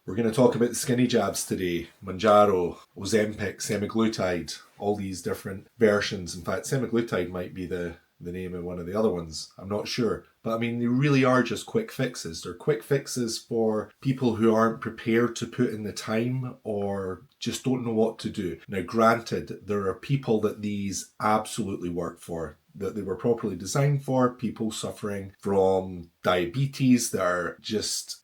We're going to talk about the skinny jabs today. Mounjaro, Ozempic, semaglutide, all these different versions. In fact, semaglutide might be the name of one of the other ones. I'm not sure. But I mean, they really are just quick fixes. They're quick fixes for people who aren't prepared to put in the time or just don't know what to do. Now, granted, there are people that these absolutely work for, that they were properly designed for, people suffering from diabetes that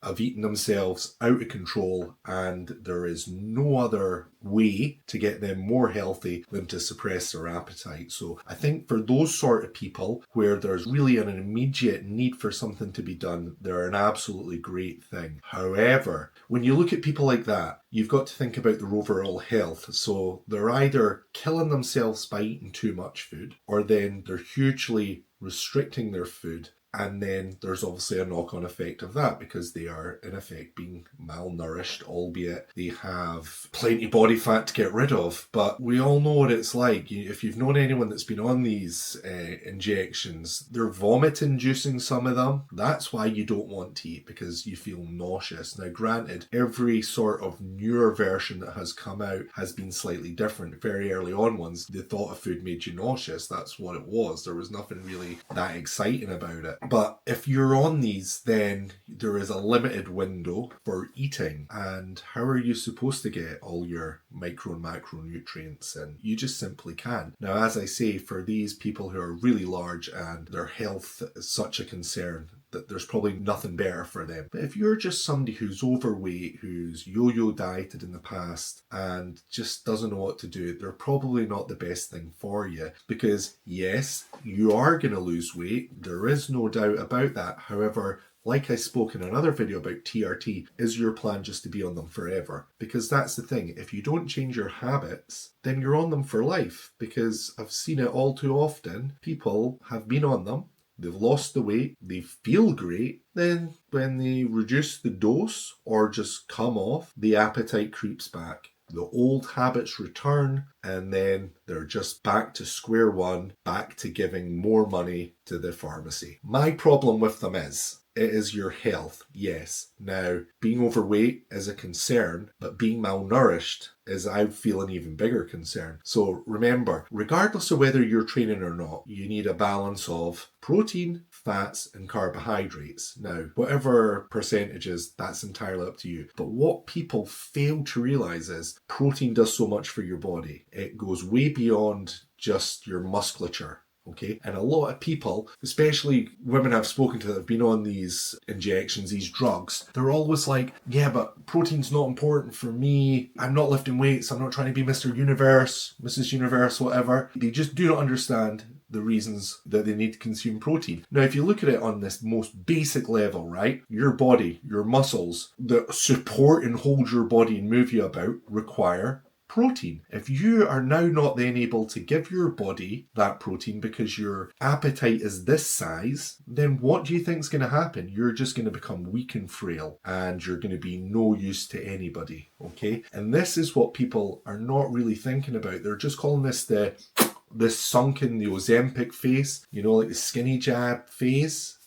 have eaten themselves out of control, and there is no other way to get them more healthy than to suppress their appetite. So I think for those sort of people where there's really an immediate need for something to be done, they're an absolutely great thing. However, when you look at people like that, you've got to think about their overall health. So they're either killing themselves by eating too much food, or then they're hugely restricting their food. And then there's obviously a knock-on effect of that because they are, in effect, being malnourished, albeit they have plenty of body fat to get rid of. But we all know what it's like. If you've known anyone that's been on these injections, they're vomit-inducing, some of them. That's why you don't want to eat, because you feel nauseous. Now, granted, every sort of newer version that has come out has been slightly different. Very early on ones, the thought of food made you nauseous. That's what it was. There was nothing really that exciting about it. But if you're on these, then there is a limited window for eating. And how are you supposed to get all your micro and macronutrients in? You just simply can't. Now, as I say, for these people who are really large and their health is such a concern, that there's probably nothing better for them. But if you're just somebody who's overweight, who's yo-yo dieted in the past and just doesn't know what to do, they're probably not the best thing for you. Because yes, you are going to lose weight. There is no doubt about that. However, like I spoke in another video about TRT, is your plan just to be on them forever? Because that's the thing. If you don't change your habits, then you're on them for life. Because I've seen it all too often. People have been on them. They've lost the weight, they feel great, then when they reduce the dose or just come off, the appetite creeps back. The old habits return, and then they're just back to square one, back to giving more money to the pharmacy. My problem with them is, it is your health, yes. Now, being overweight is a concern, but being malnourished is, I feel, an even bigger concern. So remember, regardless of whether you're training or not, you need a balance of protein, fats, and carbohydrates. Now, whatever percentages, that's entirely up to you. But what people fail to realize is protein does so much for your body. It goes way beyond just your musculature. Okay, and a lot of people, especially women I've spoken to that have been on these injections, these drugs, they're always like, yeah, but protein's not important for me. I'm not lifting weights. I'm not trying to be Mr. Universe, Mrs. Universe, whatever. They just do not understand the reasons that they need to consume protein. Now, if you look at it on this most basic level, right, your body, your muscles that support and hold your body and move you about require protein. If you are now not then able to give your body that protein because your appetite is this size, then what do you think is going to happen? You're just going to become weak and frail, and you're going to be no use to anybody, okay? And this is what people are not really thinking about. They're just calling this the sunken, the Ozempic face, you know, like the skinny jab face,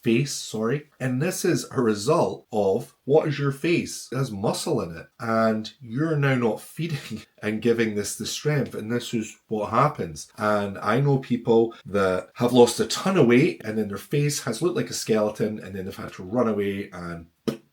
and this is a result of, what is your face? It has muscle in it, and you're now not feeding and giving this the strength, and this is what happens. And I know people that have lost a ton of weight, and then their face has looked like a skeleton, and then they've had to run away and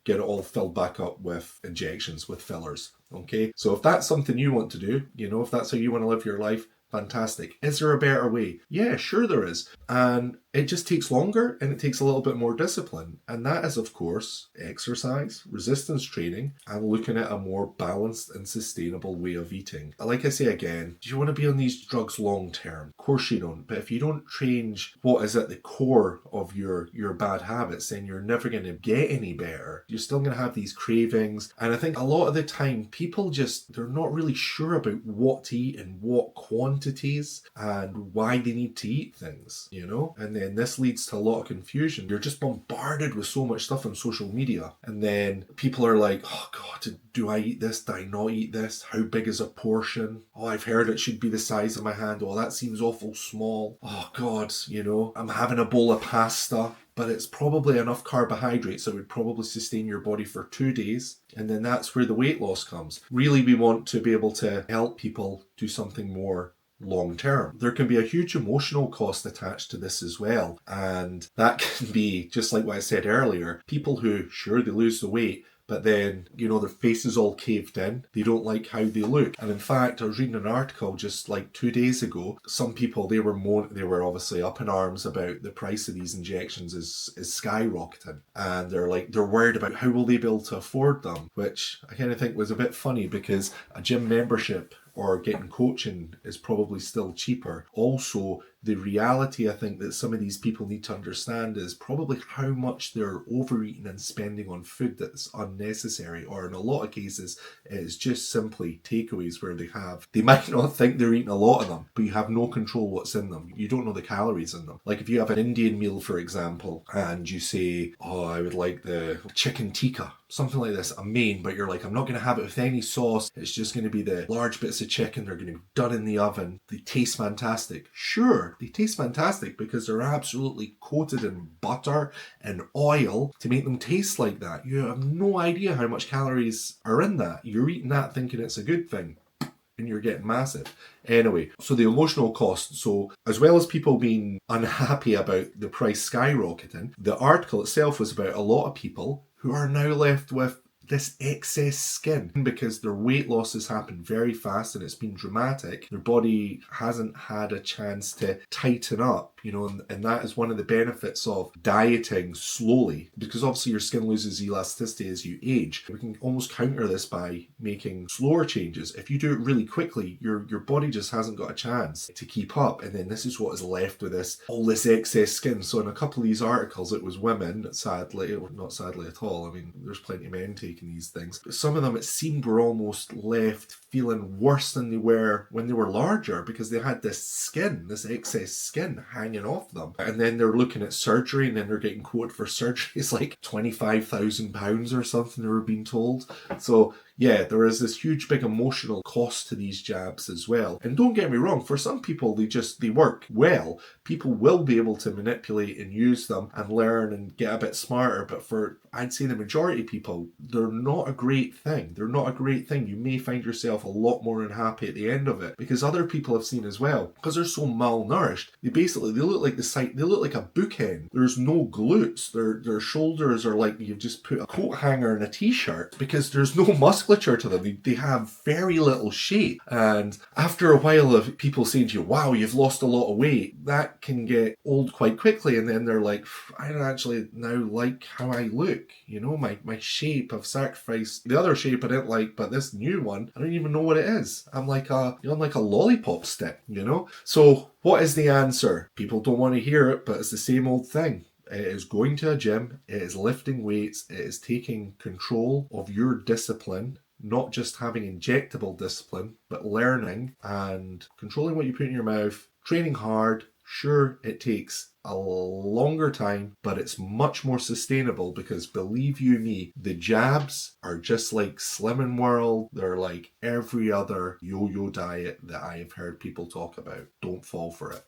get it all filled back up with injections, with fillers. Okay, so if that's something you want to do, you know, if that's how you want to live your life, fantastic. Is there a better way? Yeah, sure there is. And it just takes longer, and it takes a little bit more discipline. And that is, of course, exercise, resistance training, and looking at a more balanced and sustainable way of eating. Like I say again, do you want to be on these drugs long term? Of course you don't. But if you don't change what is at the core of your bad habits, then you're never going to get any better. You're still going to have these cravings. And I think a lot of the time, people they're not really sure about what to eat and what quantities and why they need to eat things, you know? And then this leads to a lot of confusion. You're just bombarded with so much stuff on social media. And then people are like, oh God, do I eat this? Do I not eat this? How big is a portion? Oh, I've heard it should be the size of my hand. Oh, that seems awful small. Oh God, you know, I'm having a bowl of pasta, but it's probably enough carbohydrates that would probably sustain your body for 2 days. And then that's where the weight loss comes. Really, we want to be able to help people do something more long term. There can be a huge emotional cost attached to this as well. And that can be, just like what I said earlier, people who, sure, they lose the weight, but then, their face is all caved in. They don't like how they look. And in fact, I was reading an article just like 2 days ago. Some people, they were obviously up in arms about the price of these injections is skyrocketing. And they're worried about how will they be able to afford them, which I kind of think was a bit funny because a gym membership or getting coaching is probably still cheaper. Also, the reality I think that some of these people need to understand is probably how much they're overeating and spending on food that's unnecessary, or in a lot of cases it's just simply takeaways where they might not think they're eating a lot of them, but you have no control what's in them. You don't know the calories in them. Like if you have an Indian meal, for example, and you say, oh, I would like the chicken tikka, something like this, a main, but you're like, I'm not going to have it with any sauce. It's just going to be the large bits of chicken. They're going to be done in the oven. They taste fantastic. Sure, they taste fantastic because they're absolutely coated in butter and oil to make them taste like that. You have no idea how much calories are in that. You're eating that thinking it's a good thing, and you're getting massive. Anyway, so the emotional cost. So as well as people being unhappy about the price skyrocketing, the article itself was about a lot of people who are now left with this excess skin because their weight loss has happened very fast and it's been dramatic. Their body hasn't had a chance to tighten up, and that is one of the benefits of dieting slowly, because obviously your skin loses elasticity as you age. We can almost counter this by making slower changes. If you do it really quickly, your body just hasn't got a chance to keep up, and then this is what is left with all this excess skin. So in a couple of these articles, it was women, sadly, or not sadly at all. I mean, there's plenty of men taking these things, but some of them, it seemed, were almost left feeling worse than they were when they were larger because they had this excess skin hanging off them. And then they're looking at surgery, and then they're getting quoted for surgery. It's like £25,000 or something, they were being told. So yeah, there is this huge big emotional cost to these jabs as well. And don't get me wrong, for some people they work well. People will be able to manipulate and use them and learn and get a bit smarter, but for, I'd say, the majority of people, they're not a great thing. They're not a great thing. You may find yourself a lot more unhappy at the end of it, because other people have seen as well, because they're so malnourished, they look like they look like a bookend. There's no glutes. Their shoulders are like you've just put a coat hanger in a t-shirt, because there's no musculature to them. They have very little shape. And after a while of people saying to you, wow, you've lost a lot of weight, that can get old quite quickly. And then they're like, I don't actually now like how I look. My shape, I've sacrificed the other shape I didn't like, but this new one, I don't even know what it is. I'm like I'm like a lollipop stick, So what is the answer? People don't want to hear it, but it's the same old thing. It is going to a gym, it is lifting weights, it is taking control of your discipline, not just having injectable discipline, but learning and controlling what you put in your mouth, training hard. Sure, it takes a longer time, but it's much more sustainable, because believe you me, the jabs are just like Slimming World. They're like every other yo-yo diet that I have heard people talk about. Don't fall for it.